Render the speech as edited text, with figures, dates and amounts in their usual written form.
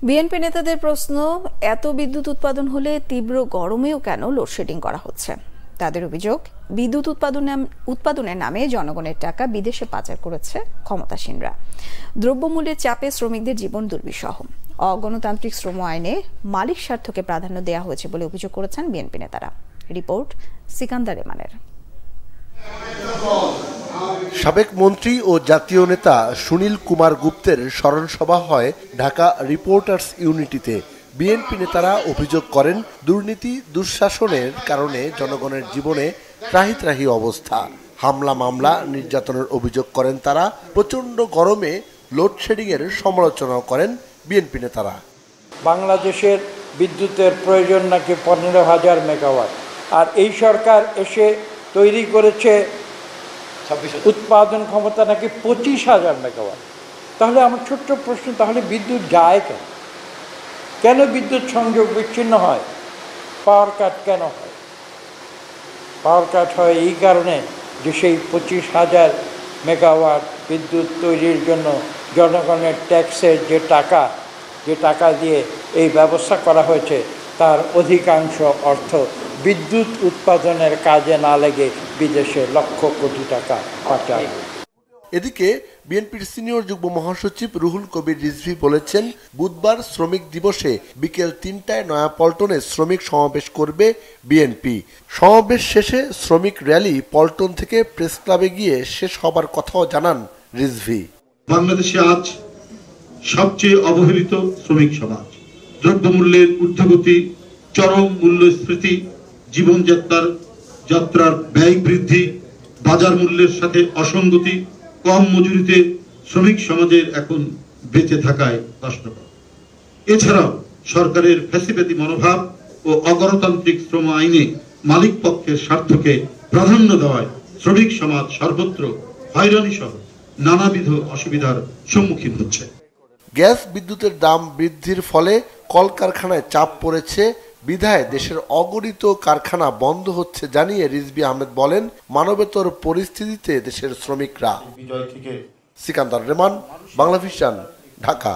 BNP নেতাদের প্রশ্ন, এত বিদ্যুৎ উৎপাদন হলে তীব্র গরমেও কেন লোডশেডিং করা হচ্ছে। তাদের অভিযোগ, বিদ্যুৎ উৎপাদনের নামে জনগণের টাকা বিদেশে পাচার করেছে ক্ষমতাসীনরা। দ্রব্যমূল্যের চাপে শ্রমিকদের জীবন দুর্বিষহ। অগণতান্ত্রিক শ্রম আইনে মালিক স্বার্থকে প্রাধান্য দেওয়া হয়েছে বলে অভিযোগ করেছেন বিএনপি নেতারা। রিপোর্ট সিকান্দার রেমানের। সাবেক মন্ত্রী ও জাতীয় নেতা সুনীল কুমার গুপ্তের স্মরণসভা হয় ঢাকা রিপোর্টার্স ইউনিটিতে। বিএনপি নেতারা অভিযোগ করেন, দুর্নীতি দুঃশাসনের কারণে জনগণের জীবনে ত্রাহি ত্রাহি অবস্থা। হামলা মামলা নির্যাতনের অভিযোগ করেন তারা। প্রচণ্ড গরমে লোডশেডিংয়ের সমালোচনাও করেন বিএনপি নেতারা। বাংলাদেশের বিদ্যুতের প্রয়োজন নাকি 15,000 মেগাওয়াট, আর এই সরকার এসে তৈরি করেছে উৎপাদন ক্ষমতা নাকি 25,000 মেগাওয়াট। তাহলে আমার ছোট্ট প্রশ্ন, তাহলে বিদ্যুৎ যায় কেন? কেন বিদ্যুৎ সংযোগ বিচ্ছিন্ন হয়? পাওয়ার কাট কেন হয়? পাওয়ার কাট হয় এই কারণে যে সেই 25,000 মেগাওয়াট বিদ্যুৎ তৈরির জন্য জনগণের ট্যাক্সের যে টাকা দিয়ে এই ব্যবস্থা করা হয়েছে, তার অধিকাংশ অর্থ বিদ্যুৎ উৎপাদনের কাজে না লেগে বিদেশে লক্ষ কোটি টাকা পাচার। এদিকে বিএনপির সিনিয়র যুগ্ম মহাসচিব রুহুল কবির রিজভী বলেছেন, বুধবার শ্রমিক দিবসে বিকেল 3টায় নয়াপল্টনে শ্রমিক সমাবেশ করবে বিএনপি। সমাবেশ শেষে শ্রমিক র্যালি পল্টন থেকে প্রেস ক্লাবে গিয়ে শেষ হবার কথাও জানান রিজভী। বাংলাদেশে আজ সবচেয়ে অবহেলিত শ্রমিক সমাজ। দ্রব্যমূল্যের ঊর্ধ্বগতি, চরম মূল্যস্ফীতি, জীবনযাত্রার ব্যয় বৃদ্ধি, বাজার মূল্যের সাথে অসঙ্গতি, কম মজুরিতে শ্রমিক সমাজের এখন বেঁচে থাকায় কষ্টকর। এছাড়াও সরকারের ফ্যাসিবাদী মনোভাব ও অগণতান্ত্রিক শ্রম আইনে মালিক পক্ষের স্বার্থকে প্রাধান্য দেওয়ায় শ্রমিক সমাজ সর্বত্র হয়রানি সহ নানাবিধ অসুবিধার সম্মুখীন হচ্ছে। গ্যাস বিদ্যুতের দাম বৃদ্ধির ফলে কলকারখানায় চাপ পড়েছে, বিধায় দেশের অগণিত কারখানা বন্ধ হচ্ছে জানিয়ে রিজভী আহমেদ বলেন, মানবেতর পরিস্থিতিতে দেশের শ্রমিকরা। সিকান্দার রেমান, বাংলাভিশন, ঢাকা।